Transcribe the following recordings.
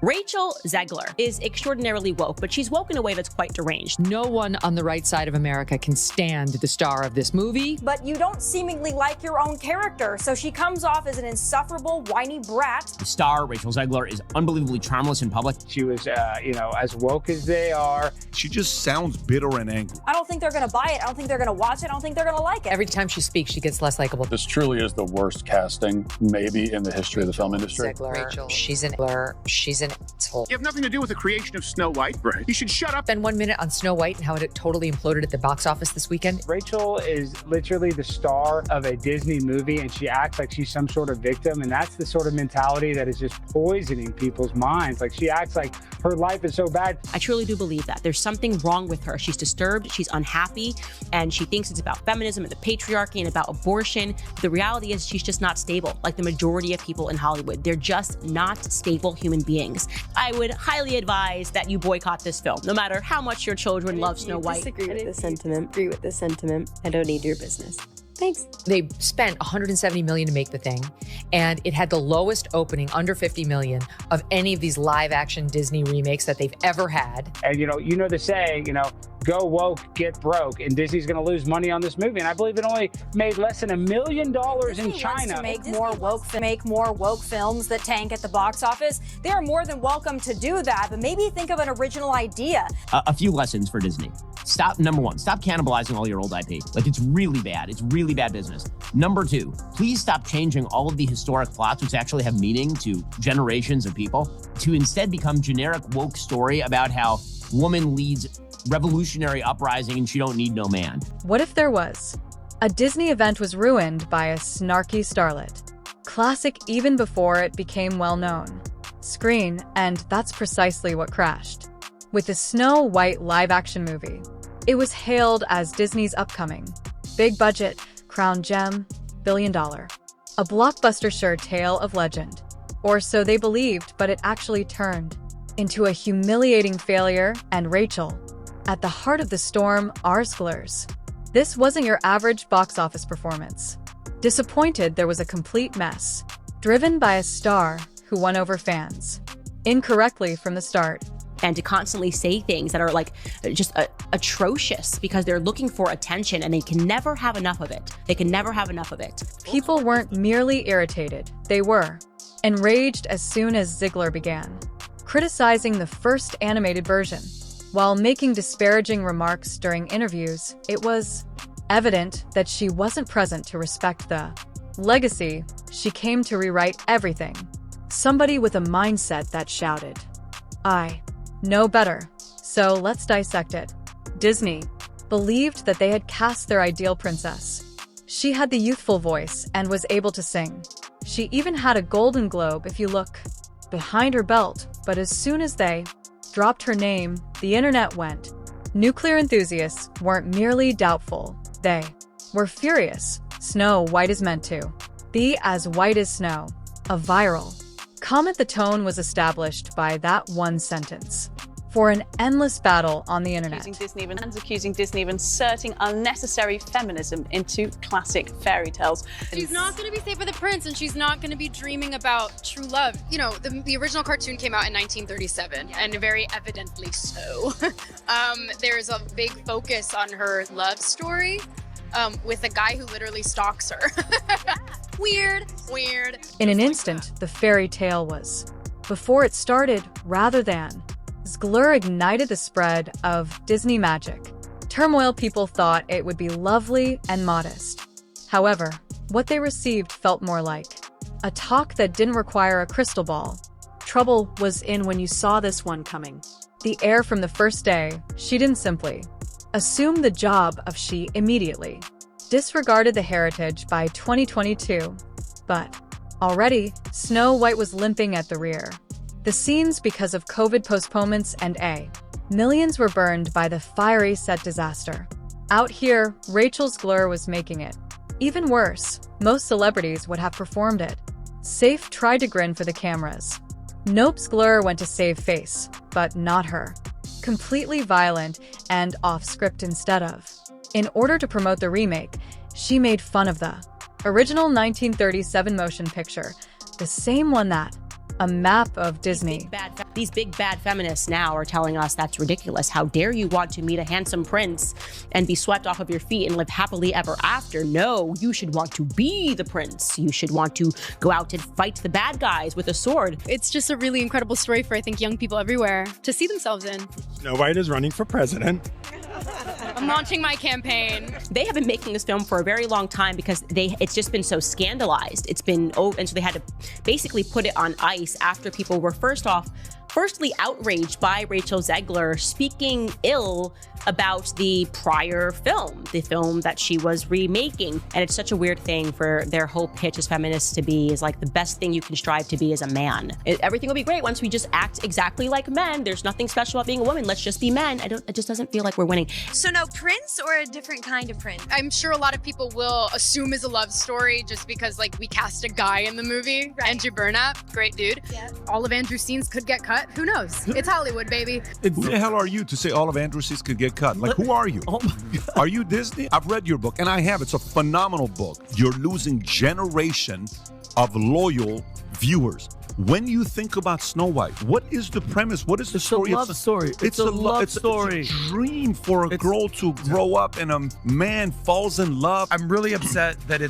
Rachel Zegler is extraordinarily woke, but she's woke in a way that's quite deranged. No one on the right side of America can stand the star of this movie. But you don't seemingly like your own character, so she comes off as an insufferable, whiny brat. The star, Rachel Zegler, is unbelievably charmless in public. She was, as woke as they are. She just sounds bitter and angry. I don't think they're going to buy it. I don't think they're going to watch it. I don't think they're going to like it. Every time she speaks, she gets less likable. This truly is the worst casting, maybe, in the history of the film industry. Rachel, she's an asshole. You have nothing to do with the creation of Snow White. Right. You should shut up. Spend 1 minute on Snow White and how it totally imploded at the box office this weekend. Rachel is literally the star of a Disney movie, and she acts like she's some sort of victim, and that's the sort of mentality that is just poisoning people's minds. Like, she acts like her life is so bad. I truly do believe that. There's something wrong with her. She's disturbed, she's unhappy, and she thinks it's about feminism and the patriarchy and about abortion. The reality is she's just not stable, like the majority of people in Hollywood. They're just not stable human beings. I would highly advise that you boycott this film, no matter how much your children love Snow White. Agree with this sentiment. I don't need your business. Thanks. They spent $170 million to make the thing, and it had the lowest opening, under $50 million, of any of these live-action Disney remakes that they've ever had. And you know the saying, go woke, get broke, and Disney's going to lose money on this movie. And I believe it only made less than $1 million in China. Make more woke films that tank at the box office. They are more than welcome to do that, but maybe think of an original idea. A few lessons for Disney. Number one, stop cannibalizing all your old IP. Like, it's really bad. It's really bad business. Number two, please stop changing all of the historic plots, which actually have meaning to generations of people, to instead become generic woke story about how woman leads revolutionary uprising and she don't need no man. What if there was? A Disney event was ruined by a snarky starlet. Classic even before it became well known. Screen, and that's precisely what crashed. With the Snow White live-action movie, it was hailed as Disney's upcoming big budget, crown gem, billion-dollar. A blockbuster sure tale of legend. Or so they believed, but it actually turned into a humiliating failure, and Rachel, at the heart of the storm, are Zegler's. This wasn't your average box office performance. Disappointed, there was a complete mess, driven by a star who won over fans, incorrectly from the start. And to constantly say things that are like just atrocious because they're looking for attention and they can never have enough of it. People weren't merely irritated, they were enraged as soon as Zegler began criticizing the first animated version. While making disparaging remarks during interviews, it was evident that she wasn't present to respect the legacy. She came to rewrite everything. Somebody with a mindset that shouted, "I know better, so let's dissect it." Disney believed that they had cast their ideal princess. She had the youthful voice and was able to sing. She even had a Golden Globe if you look behind her belt, but as soon as they dropped her name, the internet went. Nuclear enthusiasts weren't merely doubtful, they were furious. Snow White is meant to be as white as snow. A viral comment. The tone was established by that one sentence for an endless battle on the internet. Accusing Disney of inserting unnecessary feminism into classic fairy tales. She's not going to be safe with the prince, and she's not going to be dreaming about true love. The original cartoon came out in 1937, and very evidently so. There's a big focus on her love story with a guy who literally stalks her. Weird. In an instant, the fairy tale was before it started rather than. Zegler ignited the spread of Disney magic. Turmoil. People thought it would be lovely and modest. However, what they received felt more like a talk that didn't require a crystal ball. Trouble was in when you saw this one coming. The air from the first day, she didn't simply assume the job of she immediately disregarded the heritage by 2022. But already, Snow White was limping at the rear. The scenes, because of COVID postponements and millions were burned by the fiery set disaster. Out here, Rachel Zegler was making it even worse. Most celebrities would have performed it. Safe tried to grin for the cameras. Nope, Zegler went to save face, but not her. Completely violent and off-script instead of. In order to promote the remake, she made fun of the original 1937 motion picture, the same one that a map of Disney. These big bad feminists now are telling us that's ridiculous. How dare you want to meet a handsome prince and be swept off of your feet and live happily ever after? No, you should want to be the prince. You should want to go out and fight the bad guys with a sword. It's just a really incredible story for, I think, young people everywhere to see themselves in. Snow White is running for president. I'm launching my campaign. They have been making this film for a very long time because it's just been so scandalized. It's been, and so they had to basically put it on ice after people were firstly outraged by Rachel Zegler speaking ill about the prior film, the film that she was remaking. And it's such a weird thing for their whole pitch as feminists to be is like the best thing you can strive to be as a man. Everything will be great once we just act exactly like men. There's nothing special about being a woman. Let's just be men. It just doesn't feel like we're winning. So no prince or a different kind of prince? I'm sure a lot of people will assume it's a love story just because like we cast a guy in the movie. Right. Andrew Burnap, great dude. Yeah. All of Andrew's scenes could get cut. Who knows? It's Hollywood, baby. Who the hell are you to say all of Andrew's scenes could get cut? Like, who are you? Oh my God. Are you Disney? I've read your book, and I have. It's a phenomenal book. You're losing generation of loyal viewers. When you think about Snow White, what is the premise? What is the story? It's a love story. It's a love story. It's a dream for a girl to grow up and a man falls in love. I'm really upset that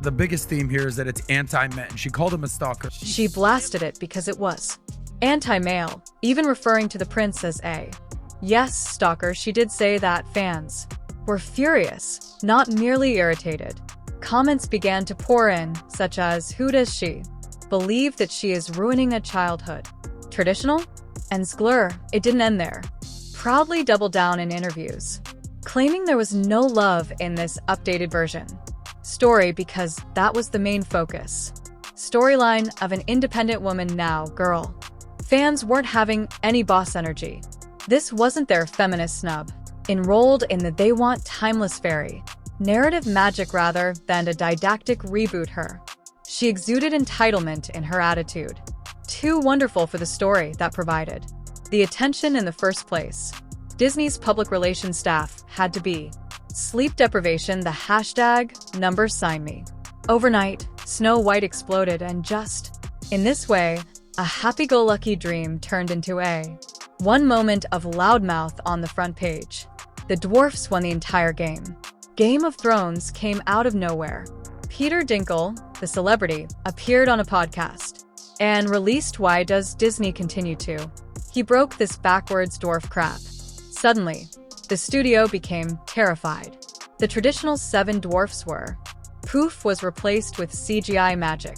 the biggest theme here is that it's anti-men. She called him a stalker. She blasted it because it was anti-male, even referring to the prince as a yes stalker. She did say that fans were furious, not merely irritated. Comments began to pour in, such as, who does she believe that she is ruining a childhood? Traditional? And Zegler, it didn't end there. Proudly doubled down in interviews, claiming there was no love in this updated version. Story because that was the main focus. Storyline of an independent woman now, girl. Fans weren't having any boss energy. This wasn't their feminist snub. Enrolled in the they want timeless fairy. Narrative magic rather than a didactic reboot her. She exuded entitlement in her attitude. Too wonderful for the story that provided the attention in the first place. Disney's public relations staff had to be sleep deprivation, the hashtag numbers sign me. Overnight, Snow White exploded and just in this way, a happy-go-lucky dream turned into a one moment of loudmouth on the front page. The dwarfs won the entire game. Game of Thrones came out of nowhere. Peter Dinklage, the celebrity, appeared on a podcast and released Why Does Disney Continue To? He broke this backwards dwarf crap. Suddenly, the studio became terrified. The traditional 7 dwarfs were. Poof was replaced with CGI magic.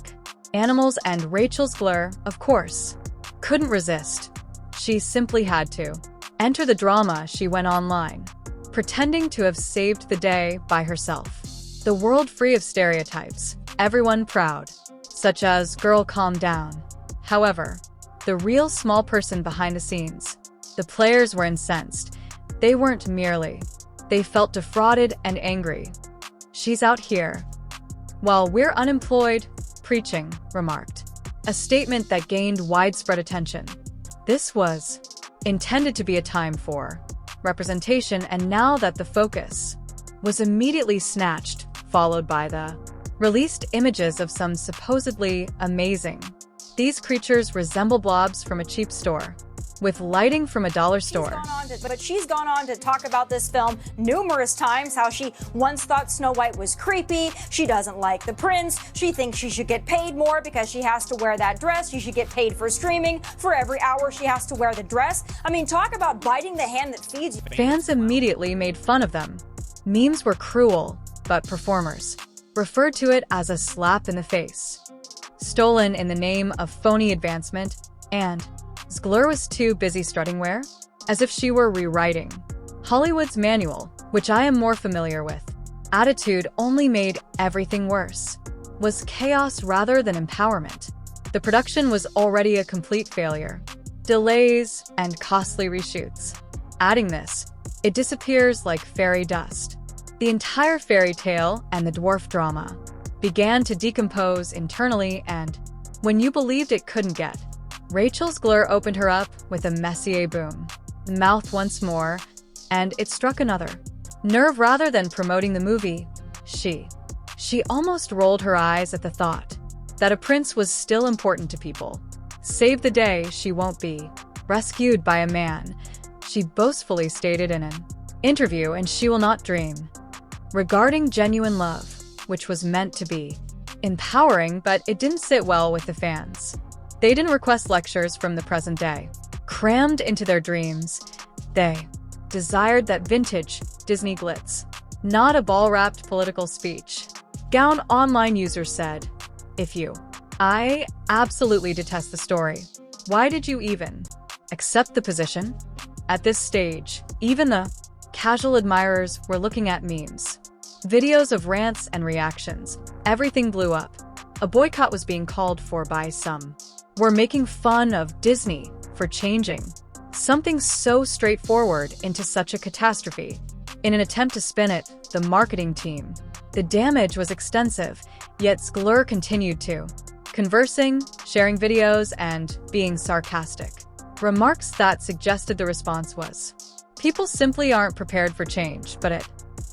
Animals and Rachel Zegler, of course, couldn't resist. She simply had to. Enter the drama, she went online, pretending to have saved the day by herself. The world free of stereotypes, everyone proud, such as girl calm down. However, the real small person behind the scenes, the players were incensed. They weren't merely. They felt defrauded and angry. She's out here, while we're unemployed, preaching, remarked. A statement that gained widespread attention. This was intended to be a time for representation, and now that the focus was immediately snatched, followed by the released images of some supposedly amazing. These creatures resemble blobs from a cheap store, with lighting from a dollar store. She's gone on to talk about this film numerous times, how she once thought Snow White was creepy, she doesn't like the prince, she thinks she should get paid more because she has to wear that dress, she should get paid for streaming, for every hour she has to wear the dress. I mean, talk about biting the hand that feeds you. Fans immediately made fun of them. Memes were cruel, but performers referred to it as a slap in the face. Stolen in the name of phony advancement, and Zegler was too busy strutting where? As if she were rewriting Hollywood's manual, which I am more familiar with. Attitude only made everything worse. Was chaos rather than empowerment. The production was already a complete failure. Delays and costly reshoots. Adding this, it disappears like fairy dust. The entire fairy tale and the dwarf drama began to decompose internally, and when you believed it couldn't get, Rachel Zegler opened her up with a Messier boom. Mouth once more, and it struck another nerve rather than promoting the movie. She almost rolled her eyes at the thought that a prince was still important to people. Save the day she won't be rescued by a man, she boastfully stated in an interview, and she will not dream. Regarding genuine love, which was meant to be empowering, but it didn't sit well with the fans. They didn't request lectures from the present day. Crammed into their dreams, they desired that vintage Disney glitz, not a ball-wrapped political speech. Gown online users said, I absolutely detest the story. Why did you even accept the position? At this stage, even the casual admirers were looking at memes. Videos of rants and reactions. Everything blew up. A boycott was being called for by some. We're making fun of Disney for changing something so straightforward into such a catastrophe. In an attempt to spin it, the marketing team. The damage was extensive, yet Zegler continued to conversing, sharing videos, and being sarcastic. Remarks that suggested the response was, people simply aren't prepared for change, but it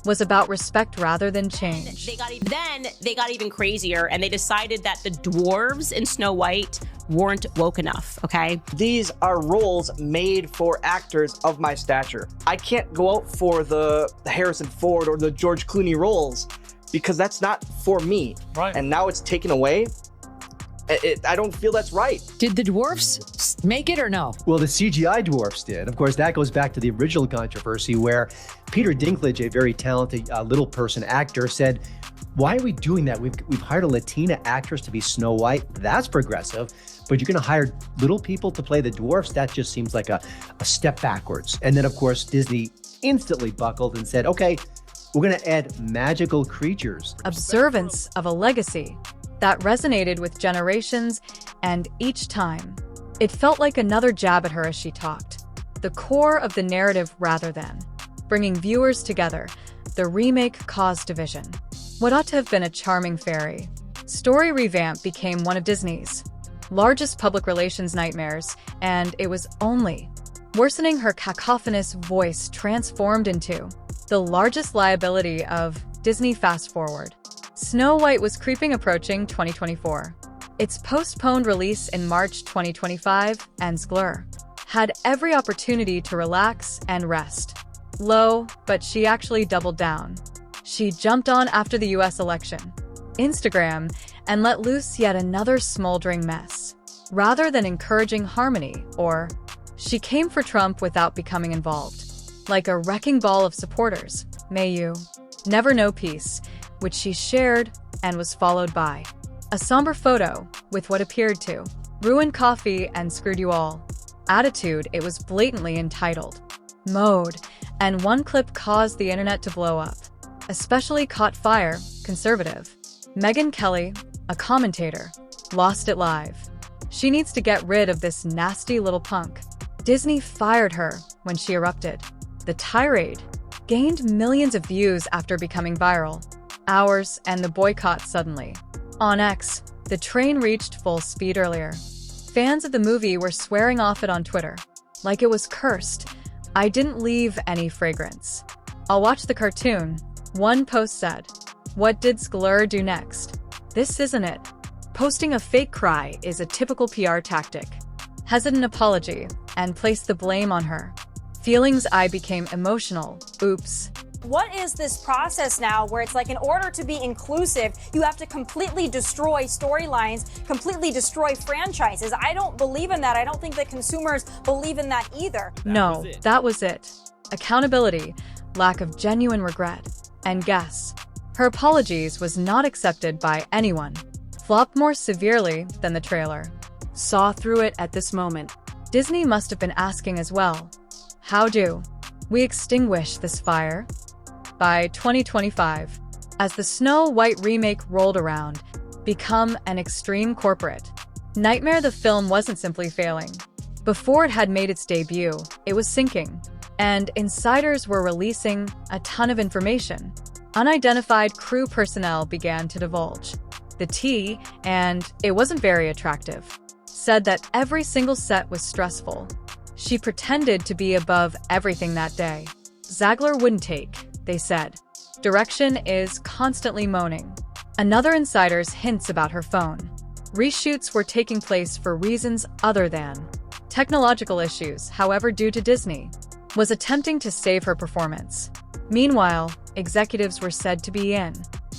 was about respect rather than change. They got even crazier, and they decided that the dwarves in Snow White weren't woke enough, okay? These are roles made for actors of my stature. I can't go out for the Harrison Ford or the George Clooney roles because that's not for me. Right. And now it's taken away. I don't feel that's right. Did the dwarfs make it or no? Well, the CGI dwarfs did. Of course, that goes back to the original controversy where Peter Dinklage, a very talented little person actor, said, why are we doing that? We've hired a Latina actress to be Snow White. That's progressive. But you're going to hire little people to play the dwarfs? That just seems like a step backwards. And then, of course, Disney instantly buckled and said, okay, we're going to add magical creatures. Observance of a legacy that resonated with generations, and each time, it felt like another jab at her as she talked. The core of the narrative rather than bringing viewers together, the remake caused division. What ought to have been a charming fairy story revamp became one of Disney's largest public relations nightmares, and it was only worsening. Her cacophonous voice transformed into the largest liability of Disney. Fast forward. Snow White was approaching 2024. Its postponed release in March 2025, and Zegler had every opportunity to relax and rest. Low, but she actually doubled down. She jumped on after the US election, Instagram, and let loose yet another smoldering mess. Rather than encouraging harmony, she came for Trump without becoming involved. Like a wrecking ball of supporters, may you never know peace, which she shared and was followed by a somber photo with what appeared to ruin coffee and screwed you all attitude. It was blatantly entitled Mode, and one clip caused the internet to blow up. Especially caught fire, conservative Megyn Kelly, a commentator, lost it live. She needs to get rid of this nasty little punk. Disney fired her when she erupted. The tirade gained millions of views after becoming viral. Hours and the boycott suddenly. On X, the train reached full speed earlier. Fans of the movie were swearing off it on Twitter. Like it was cursed. I didn't leave any fragrance. I'll watch the cartoon, one post said. What did Zegler do next? This isn't it. Posting a fake cry is a typical PR tactic. Hesitant apology, and placed the blame on her. Feelings I became emotional. Oops. What is this process now where it's like in order to be inclusive, you have to completely destroy storylines, completely destroy franchises? I don't believe in that. I don't think that consumers believe in that either. No, that was it. Accountability, lack of genuine regret, and guess. Her apologies was not accepted by anyone. Flopped more severely than the trailer. Saw through it at this moment. Disney must have been asking as well. How do we extinguish this fire? By 2025, as the Snow White remake rolled around, become an extreme corporate nightmare. The film wasn't simply failing. Before it had made its debut, it was sinking, and insiders were releasing a ton of information. Unidentified crew personnel began to divulge the tea, and it wasn't very attractive. Said that every single set was stressful. She pretended to be above everything that day. Zegler wouldn't take, they said. Direction is constantly moaning. Another insider's hints about her phone. Reshoots were taking place for reasons other than technological issues, however, due to Disney was attempting to save her performance. Meanwhile, executives were said to be in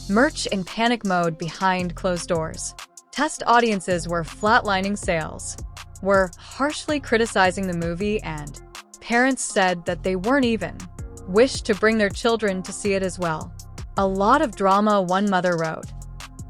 merch and panic mode behind closed doors. Test audiences were flatlining sales, were harshly criticizing the movie, and parents said that they weren't even wished to bring their children to see it as well. A lot of drama. One mother wrote,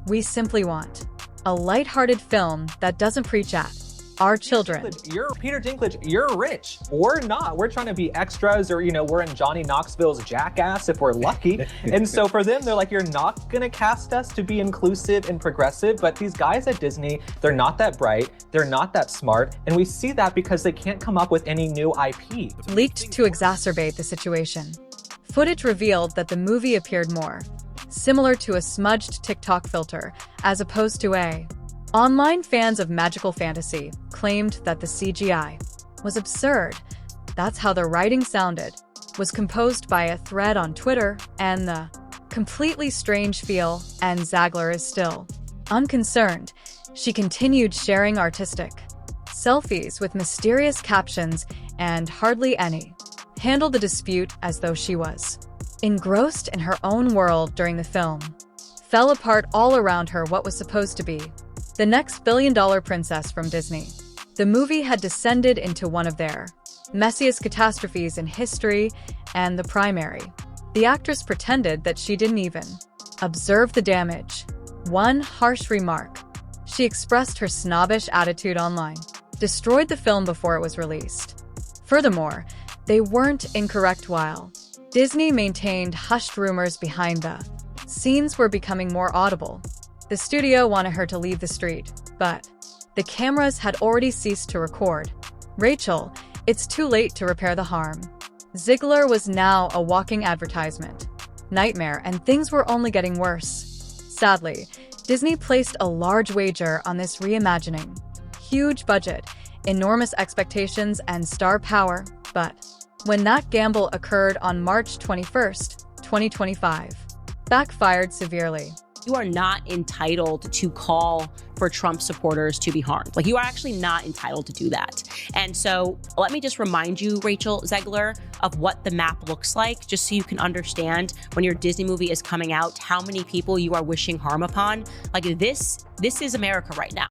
"We simply want a lighthearted film that doesn't preach at our children." Peter Dinklage, you're rich. We're not. We're trying to be extras, or, we're in Johnny Knoxville's Jackass if we're lucky. And so for them, they're like, you're not going to cast us to be inclusive and progressive. But these guys at Disney, they're not that bright. They're not that smart. And we see that because they can't come up with any new IP. Leaked to exacerbate the situation. Footage revealed that the movie appeared more similar to a smudged TikTok filter as opposed to a. Online fans of magical fantasy claimed that the CGI was absurd. That's how the writing sounded, was composed by a thread on Twitter, and the completely strange feel, and Zegler is still unconcerned. She continued sharing artistic selfies with mysterious captions and hardly any handled the dispute as though she was engrossed in her own world during the film. Fell apart all around her what was supposed to be the next billion-dollar princess from Disney. The movie had descended into one of their messiest catastrophes in history, and the primary. The actress pretended that she didn't even observe the damage. One harsh remark. She expressed her snobbish attitude online, destroyed the film before it was released. Furthermore, they weren't incorrect. While Disney maintained hushed rumors behind the scenes were becoming more audible. The studio wanted her to leave the street, but the cameras had already ceased to record. Rachel, it's too late to repair the harm. Zegler was now a walking advertisement nightmare, and things were only getting worse. Sadly, Disney placed a large wager on this reimagining. Huge budget, enormous expectations, and star power, but when that gamble occurred on March 21st, 2025, backfired severely. You are not entitled to call for Trump supporters to be harmed. Like, you are actually not entitled to do that. And so let me just remind you, Rachel Zegler, of what the map looks like, just so you can understand when your Disney movie is coming out, how many people you are wishing harm upon. Like, this is America right now.